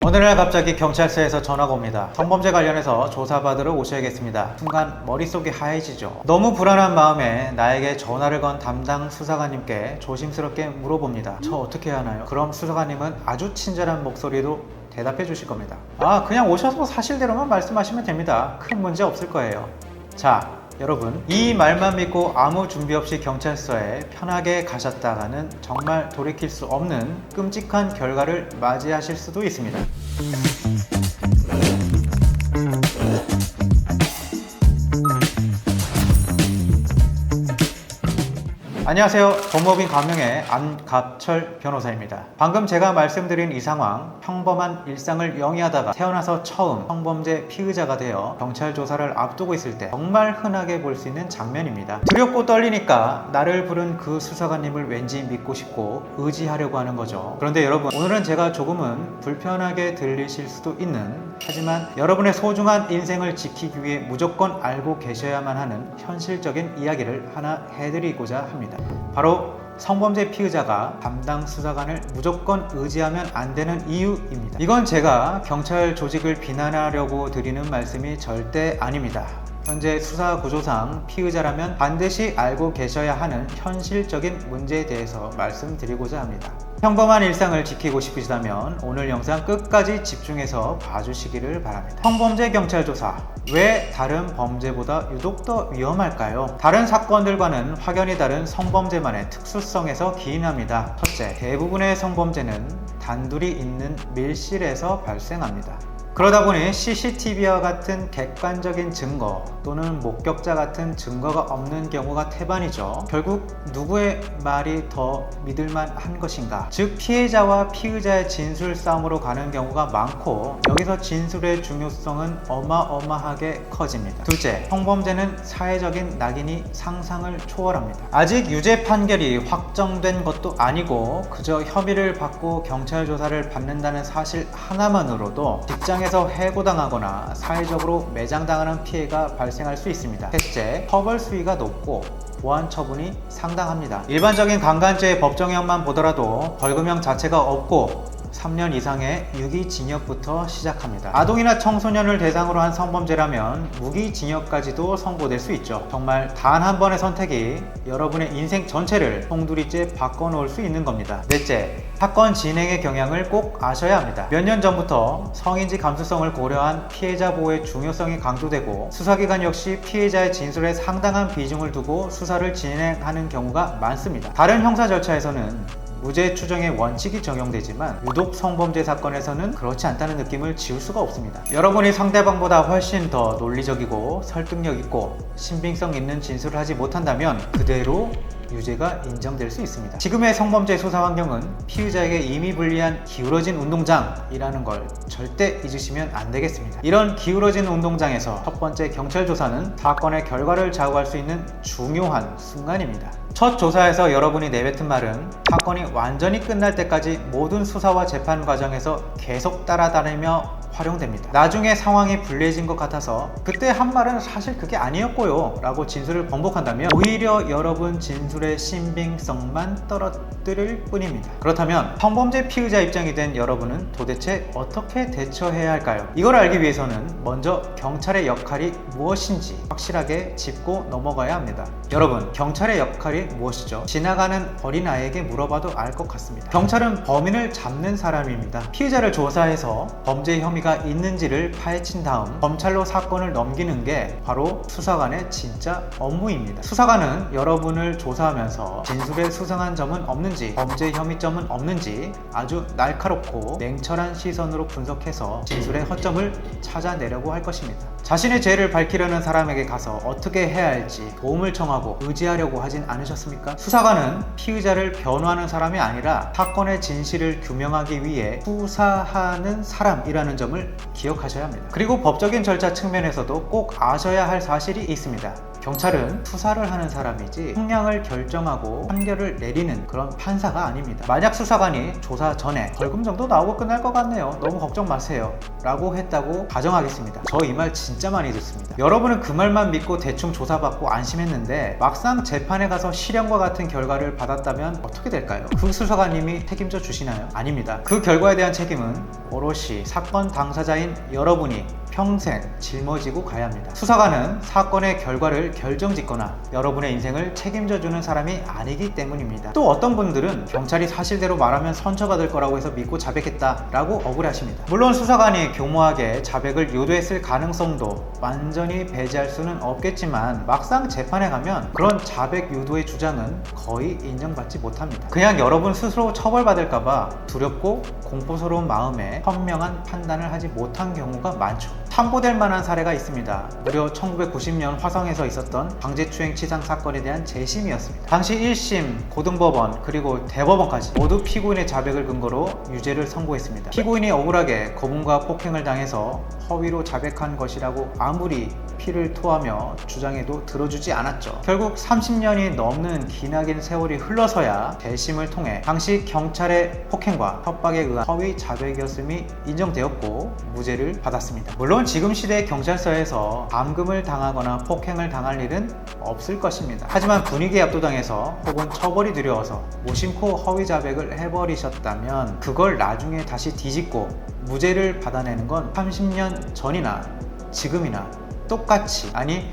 오늘날 갑자기 경찰서에서 전화가 옵니다. 성범죄 관련해서 조사받으러 오셔야겠습니다. 순간 머릿속이 하얘지죠. 너무 불안한 마음에 나에게 전화를 건 담당 수사관님께 조심스럽게 물어봅니다. 저 어떻게 해야 하나요? 그럼 수사관님은 아주 친절한 목소리로 대답해 주실 겁니다. 그냥 오셔서 사실대로만 말씀하시면 됩니다. 큰 문제 없을 거예요. 자, 여러분, 이 말만 믿고 아무 준비 없이 경찰서에 편하게 가셨다가는 정말 돌이킬 수 없는 끔찍한 결과를 맞이하실 수도 있습니다. 안녕하세요. 법무법인 감명의 안갑철 변호사입니다. 방금 제가 말씀드린 이 상황, 평범한 일상을 영위하다가 태어나서 처음 성범죄 피의자가 되어 경찰 조사를 앞두고 있을 때 정말 흔하게 볼 수 있는 장면입니다. 두렵고 떨리니까 나를 부른 그 수사관님을 왠지 믿고 싶고 의지하려고 하는 거죠. 그런데 여러분, 오늘은 제가 조금은 불편하게 들리실 수도 있는, 하지만 여러분의 소중한 인생을 지키기 위해 무조건 알고 계셔야만 하는 현실적인 이야기를 하나 해드리고자 합니다. 바로 성범죄 피의자가 담당 수사관을 무조건 의지하면 안 되는 이유입니다. 이건 제가 경찰 조직을 비난하려고 드리는 말씀이 절대 아닙니다. 현재 수사 구조상 피의자라면 반드시 알고 계셔야 하는 현실적인 문제에 대해서 말씀드리고자 합니다. 평범한 일상을 지키고 싶으시다면 오늘 영상 끝까지 집중해서 봐주시기를 바랍니다. 성범죄 경찰 조사, 왜 다른 범죄보다 유독 더 위험할까요? 다른 사건들과는 확연히 다른 성범죄만의 특수성에서 기인합니다. 첫째, 대부분의 성범죄는 단둘이 있는 밀실에서 발생합니다. 그러다 보니 CCTV와 같은 객관적인 증거 또는 목격자 같은 증거가 없는 경우가 태반이죠. 결국 누구의 말이 더 믿을만한 것인가? 즉, 피해자와 피의자의 진술 싸움으로 가는 경우가 많고, 여기서 진술의 중요성은 어마어마하게 커집니다. 둘째, 성범죄는 사회적인 낙인이 상상을 초월합니다. 아직 유죄 판결이 확정된 것도 아니고 그저 혐의를 받고 경찰 조사를 받는다는 사실 하나만으로도 직장에서 해고당하거나 사회적으로 매장당하는 피해가 발생할 수 있습니다. 셋째, 처벌 수위가 높고 보안 처분이 상당합니다. 일반적인 강간죄의 법정형만 보더라도 벌금형 자체가 없고 3년 이상의 유기징역부터 시작합니다. 아동이나 청소년을 대상으로 한 성범죄라면 무기징역까지도 선고될 수 있죠. 정말 단 한 번의 선택이 여러분의 인생 전체를 송두리째 바꿔놓을 수 있는 겁니다. 넷째, 사건 진행의 경향을 꼭 아셔야 합니다. 몇 년 전부터 성인지 감수성을 고려한 피해자 보호의 중요성이 강조되고, 수사기관 역시 피해자의 진술에 상당한 비중을 두고 수사를 진행하는 경우가 많습니다. 다른 형사 절차에서는 무죄 추정의 원칙이 적용되지만 유독 성범죄 사건에서는 그렇지 않다는 느낌을 지울 수가 없습니다. 여러분이 상대방보다 훨씬 더 논리적이고 설득력 있고 신빙성 있는 진술을 하지 못한다면 그대로 유죄가 인정될 수 있습니다. 지금의 성범죄 수사 환경은 피의자에게 이미 불리한 기울어진 운동장이라는 걸 절대 잊으시면 안 되겠습니다. 이런 기울어진 운동장에서 첫 번째 경찰 조사는 사건의 결과를 좌우할 수 있는 중요한 순간입니다. 첫 조사에서 여러분이 내뱉은 말은 사건이 완전히 끝날 때까지 모든 수사와 재판 과정에서 계속 따라다니며 활용됩니다. 나중에 상황이 불리해진 것 같아서 그때 한 말은 사실 그게 아니었고요 라고 진술을 번복한다면 오히려 여러분 진술의 신빙성만 떨어뜨릴 뿐입니다. 그렇다면 성범죄 피의자 입장이 된 여러분은 도대체 어떻게 대처해야 할까요? 이걸 알기 위해서는 먼저 경찰의 역할이 무엇인지 확실하게 짚고 넘어가야 합니다. 여러분, 경찰의 역할이 무엇이죠? 지나가는 어린아이에게 물어봐도 알 것 같습니다. 경찰은 범인을 잡는 사람입니다. 피해자를 조사해서 범죄 혐의가 있는지를 파헤친 다음 검찰로 사건을 넘기는 게 바로 수사관의 진짜 업무입니다. 수사관은 여러분을 조사하면서 진술에 수상한 점은 없는지, 범죄 혐의점은 없는지 아주 날카롭고 냉철한 시선으로 분석해서 진술의 허점을 찾아내려고 할 것입니다. 자신의 죄를 밝히려는 사람에게 가서 어떻게 해야 할지 도움을 청하고 의지하려고 하진 않으셨습니까? 수사관은 피의자를 변호하는 사람이 아니라 사건의 진실을 규명하기 위해 수사하는 사람이라는 점을 기억하셔야 합니다. 그리고 법적인 절차 측면에서도 꼭 아셔야 할 사실이 있습니다. 경찰은 수사를 하는 사람이지 형량을 결정하고 판결을 내리는 그런 판사가 아닙니다. 만약 수사관이 조사 전에 벌금 정도 나오고 끝날 것 같네요. 너무 걱정 마세요 라고 했다고 가정하겠습니다. 저 이 말 진짜 많이 듣습니다. 여러분은 그 말만 믿고 대충 조사받고 안심했는데 막상 재판에 가서 실형과 같은 결과를 받았다면 어떻게 될까요? 그 수사관님이 책임져 주시나요? 아닙니다. 그 결과에 대한 책임은 오롯이 사건 당사자인 여러분이 평생 짊어지고 가야 합니다. 수사관은 사건의 결과를 결정짓거나 여러분의 인생을 책임져주는 사람이 아니기 때문입니다. 또 어떤 분들은 경찰이 사실대로 말하면 선처받을 거라고 해서 믿고 자백했다라고 억울해하십니다. 물론 수사관이 교모하게 자백을 유도했을 가능성도 완전히 배제할 수는 없겠지만 막상 재판에 가면 그런 자백 유도의 주장은 거의 인정받지 못합니다. 그냥 여러분 스스로 처벌받을까봐 두렵고 공포스러운 마음에 현명한 판단을 하지 못한 경우가 많죠. 참고될 만한 사례가 있습니다. 무려 1990년 화성에서 있었던 강제추행 치상 사건에 대한 재심이었습니다. 당시 1심, 고등법원, 그리고 대법원까지 모두 피고인의 자백을 근거로 유죄를 선고했습니다. 피고인이 억울하게 고문과 폭행을 당해서 허위로 자백한 것이라고 아무리 피를 토하며 주장해도 들어주지 않았죠. 결국 30년이 넘는 기나긴 세월이 흘러서야 재심을 통해 당시 경찰의 폭행과 협박에 의한 허위 자백이었음이 인정되었고 무죄를 받았습니다. 물론 지금 시대의 경찰서에서 감금을 당하거나 폭행을 당할 일은 없을 것입니다. 하지만 분위기에 압도당해서 혹은 처벌이 두려워서 무심코 허위 자백을 해버리셨다면 그걸 나중에 다시 뒤집고 무죄를 받아내는 건 30년 전이나 지금이나 똑같이, 아니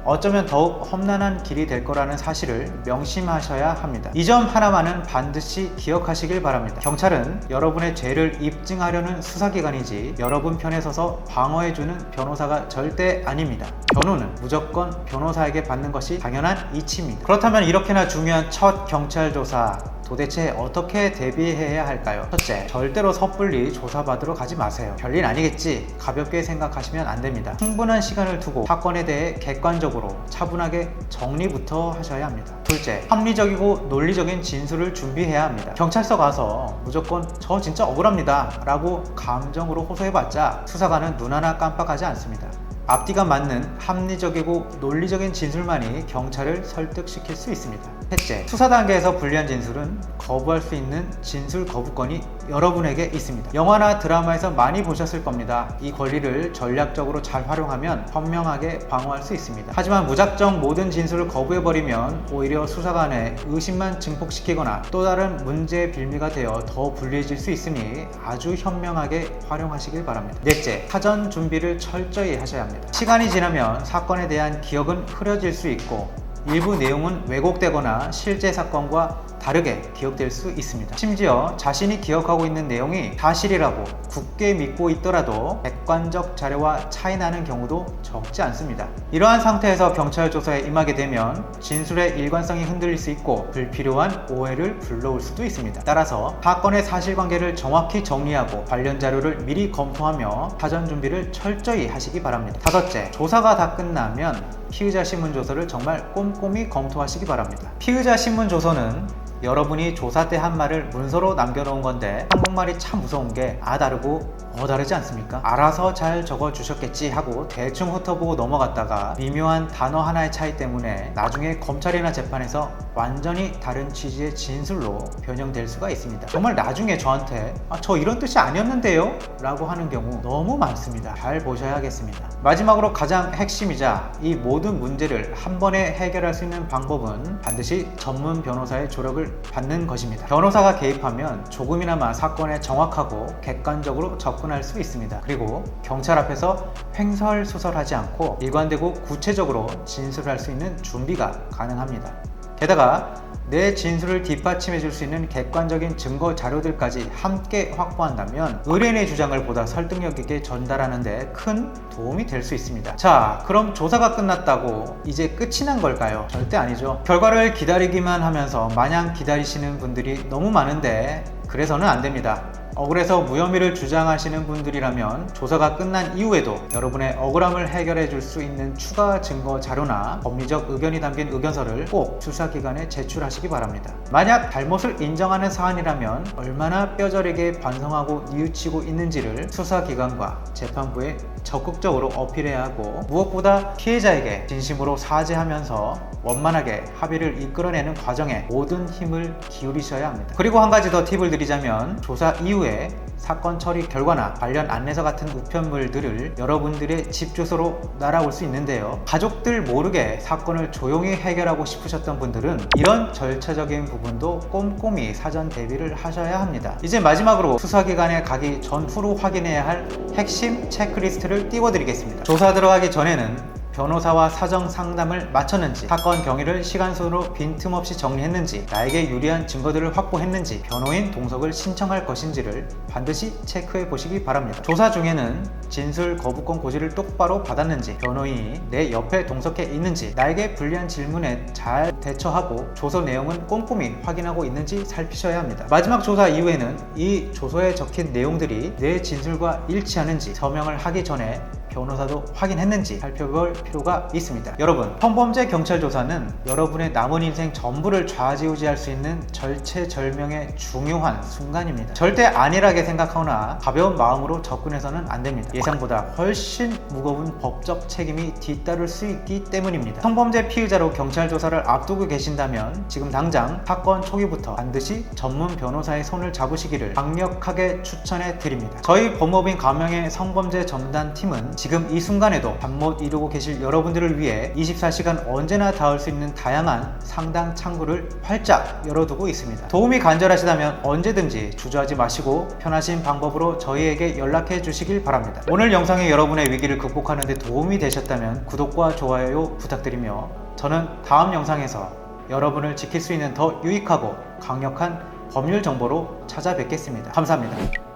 어쩌면 더욱 험난한 길이 될 거라는 사실을 명심하셔야 합니다. 이 점 하나만은 반드시 기억하시길 바랍니다. 경찰은 여러분의 죄를 입증하려는 수사기관이지 여러분 편에 서서 방어해주는 변호사가 절대 아닙니다. 변호는 무조건 변호사에게 받는 것이 당연한 이치입니다. 그렇다면 이렇게나 중요한 첫 경찰 조사, 도대체 어떻게 대비해야 할까요? 첫째, 절대로 섣불리 조사받으러 가지 마세요. 별일 아니겠지 가볍게 생각하시면 안 됩니다. 충분한 시간을 두고 사건에 대해 객관적으로 차분하게 정리부터 하셔야 합니다. 둘째, 합리적이고 논리적인 진술을 준비해야 합니다. 경찰서 가서 무조건 저 진짜 억울합니다 라고 감정으로 호소해봤자 수사관은 눈 하나 깜빡하지 않습니다. 앞뒤가 맞는 합리적이고 논리적인 진술만이 경찰을 설득시킬 수 있습니다. 셋째, 수사 단계에서 불리한 진술은 거부할 수 있는 진술 거부권이 여러분에게 있습니다. 영화나 드라마에서 많이 보셨을 겁니다. 이 권리를 전략적으로 잘 활용하면 현명하게 방어할 수 있습니다. 하지만 무작정 모든 진술을 거부해버리면 오히려 수사관의 의심만 증폭시키거나 또 다른 문제의 빌미가 되어 더 불리해질 수 있으니 아주 현명하게 활용하시길 바랍니다. 넷째, 사전 준비를 철저히 하셔야 합니다. 시간이 지나면 사건에 대한 기억은 흐려질 수 있고 일부 내용은 왜곡되거나 실제 사건과 다르게 기억될 수 있습니다. 심지어 자신이 기억하고 있는 내용이 사실이라고 굳게 믿고 있더라도 객관적 자료와 차이 나는 경우도 적지 않습니다. 이러한 상태에서 경찰 조사에 임하게 되면 진술의 일관성이 흔들릴 수 있고 불필요한 오해를 불러올 수도 있습니다. 따라서 사건의 사실관계를 정확히 정리하고 관련 자료를 미리 검토하며 사전 준비를 철저히 하시기 바랍니다. 다섯째, 조사가 다 끝나면 피의자 신문조서를 정말 꼼꼼히 검토하시기 바랍니다. 피의자 신문조서는 여러분이 조사 때 한 말을 문서로 남겨놓은 건데 한국말이 참 무서운 게 다르고 다르지 않습니까? 알아서 잘 적어주셨겠지 하고 대충 훑어보고 넘어갔다가 미묘한 단어 하나의 차이 때문에 나중에 검찰이나 재판에서 완전히 다른 취지의 진술로 변형될 수가 있습니다. 정말 나중에 저한테 저 이런 뜻이 아니었는데요? 라고 하는 경우 너무 많습니다. 잘 보셔야겠습니다. 마지막으로 가장 핵심이자 이 모든 문제를 한 번에 해결할 수 있는 방법은 반드시 전문 변호사의 조력을 받는 것입니다. 변호사가 개입하면 조금이나마 사건에 정확하고 객관적으로 접근할 수 있습니다. 그리고 경찰 앞에서 횡설수설하지 않고 일관되고 구체적으로 진술할 수 있는 준비가 가능합니다. 게다가 내 진술을 뒷받침해 줄 수 있는 객관적인 증거 자료들까지 함께 확보한다면 의뢰인의 주장을 보다 설득력 있게 전달하는 데 큰 도움이 될 수 있습니다. 자, 그럼 조사가 끝났다고 이제 끝이 난 걸까요? 절대 아니죠. 결과를 기다리기만 하면서 마냥 기다리시는 분들이 너무 많은데 그래서는 안 됩니다. 억울해서 무혐의를 주장하시는 분들이라면 조사가 끝난 이후에도 여러분의 억울함을 해결해 줄 수 있는 추가 증거 자료나 법리적 의견이 담긴 의견서를 꼭 수사기관에 제출하시기 바랍니다. 만약 잘못을 인정하는 사안이라면 얼마나 뼈저리게 반성하고 뉘우치고 있는지를 수사기관과 재판부에 적극적으로 어필해야 하고, 무엇보다 피해자에게 진심으로 사죄하면서 원만하게 합의를 이끌어내는 과정에 모든 힘을 기울이셔야 합니다. 그리고 한 가지 더 팁을 드리자면, 조사 이후에 사건 처리 결과나 관련 안내서 같은 우편물들을 여러분들의 집 주소로 날아올 수 있는데요. 가족들 모르게 사건을 조용히 해결하고 싶으셨던 분들은 이런 절차적인 부분도 꼼꼼히 사전 대비를 하셔야 합니다. 이제 마지막으로 수사기관에 가기 전후로 확인해야 할 핵심 체크리스트를 띄워드리겠습니다. 조사 들어가기 전에는 변호사와 사정 상담을 마쳤는지, 사건 경위를 시간순으로 빈틈없이 정리했는지, 나에게 유리한 증거들을 확보했는지, 변호인 동석을 신청할 것인지를 반드시 체크해 보시기 바랍니다. 조사 중에는 진술 거부권 고지를 똑바로 받았는지, 변호인이 내 옆에 동석해 있는지, 나에게 불리한 질문에 잘 대처하고 조서 내용은 꼼꼼히 확인하고 있는지 살피셔야 합니다. 마지막 조사 이후에는 이 조서에 적힌 내용들이 내 진술과 일치하는지 서명을 하기 전에 변호사도 확인했는지 살펴볼 필요가 있습니다. 여러분, 성범죄 경찰 조사는 여러분의 남은 인생 전부를 좌지우지할 수 있는 절체절명의 중요한 순간입니다. 절대 안일하게 생각하거나 가벼운 마음으로 접근해서는 안 됩니다. 예상보다 훨씬 무거운 법적 책임이 뒤따를 수 있기 때문입니다. 성범죄 피의자로 경찰 조사를 앞두고 계신다면 지금 당장 사건 초기부터 반드시 전문 변호사의 손을 잡으시기를 강력하게 추천해 드립니다. 저희 법무법인 감명의 성범죄 전담팀은 지금 이 순간에도 잠 못 이루고 계실 여러분들을 위해 24시간 언제나 닿을 수 있는 다양한 상담 창구를 활짝 열어두고 있습니다. 도움이 간절하시다면 언제든지 주저하지 마시고 편하신 방법으로 저희에게 연락해 주시길 바랍니다. 오늘 영상이 여러분의 위기를 극복하는 데 도움이 되셨다면 구독과 좋아요 부탁드리며, 저는 다음 영상에서 여러분을 지킬 수 있는 더 유익하고 강력한 법률 정보로 찾아뵙겠습니다. 감사합니다.